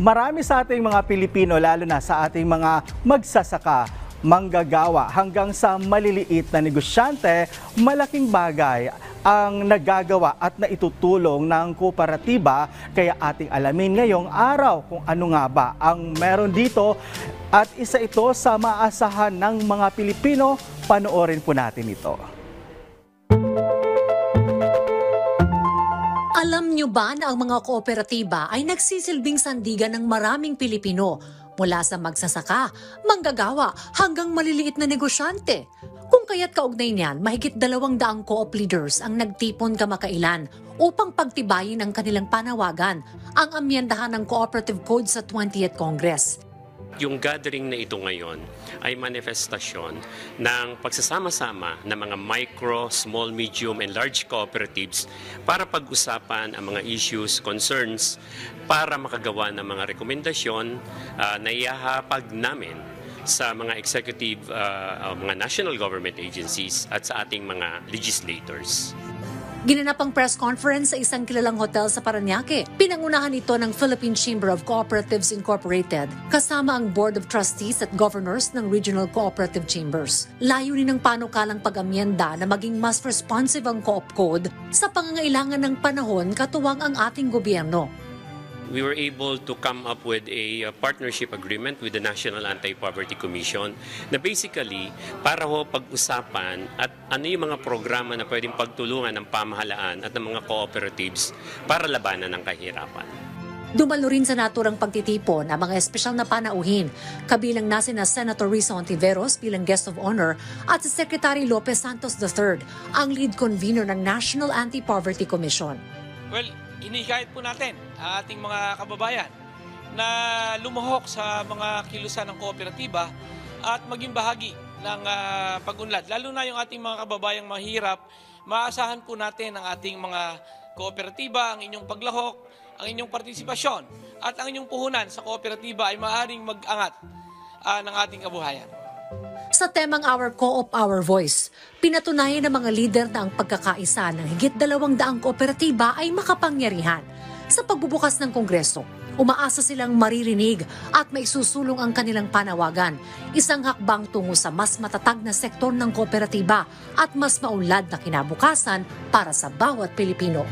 Marami sa ating mga Pilipino, lalo na sa ating mga magsasaka, manggagawa hanggang sa maliliit na negosyante, malaking bagay ang nagagawa at naitutulong ng kooperatiba. Kaya ating alamin ngayong araw kung ano nga ba ang meron dito at isa ito sa maasahan ng mga Pilipino. Panoorin po natin ito. Alam nyo ba na ang mga kooperatiba ay nagsisilbing sandigan ng maraming Pilipino mula sa magsasaka, manggagawa hanggang maliliit na negosyante? Kung kaya't kaugnay niyan, mahigit 200 co-op leaders ang nagtipon kamakailan upang pagtibayin ang kanilang panawagan, ang amyendahan ng Cooperative Code sa 20th Congress. Yung gathering na ito ngayon ay manifestasyon ng pagsasama-sama ng mga micro, small, medium, and large cooperatives para pag-usapan ang mga issues, concerns, para makagawa ng mga rekomendasyon na ihahapag namin sa mga executive, mga national government agencies at sa ating mga legislators. Ginanap ang press conference sa isang kilalang hotel sa Parañaque. Pinangunahan ito ng Philippine Chamber of Cooperatives Incorporated kasama ang Board of Trustees at Governors ng Regional Cooperative Chambers. Layunin ng panukalang pag-amyenda na maging mas responsive ang Co-op Code sa pangangailangan ng panahon katuwang ang ating gobyerno. We were able to come up with a partnership agreement with the National Anti-Poverty Commission na basically para ho pag-usapan at ano yung mga programa na pwedeng pagtulungan ng pamahalaan at ng mga cooperatives para labanan ng kahirapan. Dumalo rin sa naturang pagtitipon ang mga espesyal na panauhin, kabilang na sina Senator Risa Hontiveros bilang guest of honor at si Secretary Lopez Santos III, ang lead convener ng National Anti-Poverty Commission. Well, hinihikayat po natin ang ating mga kababayan na lumahok sa mga kilusan ng kooperatiba at maging bahagi ng pag-unlad. Lalo na yung ating mga kababayang mahirap, maasahan po natin ang ating mga kooperatiba, ang inyong paglahok, ang inyong partisipasyon at ang inyong puhunan sa kooperatiba ay maaaring mag-angat ng ating kabuhayan. Sa temang Our Co-op, Our Voice, pinatunayan ng mga lider na ang pagkakaisa ng higit 200 kooperatiba ay makapangyarihan. Sa pagbubukas ng Kongreso, umaasa silang maririnig at maisusulong ang kanilang panawagan, isang hakbang tungo sa mas matatag na sektor ng kooperatiba at mas maunlad na kinabukasan para sa bawat Pilipino.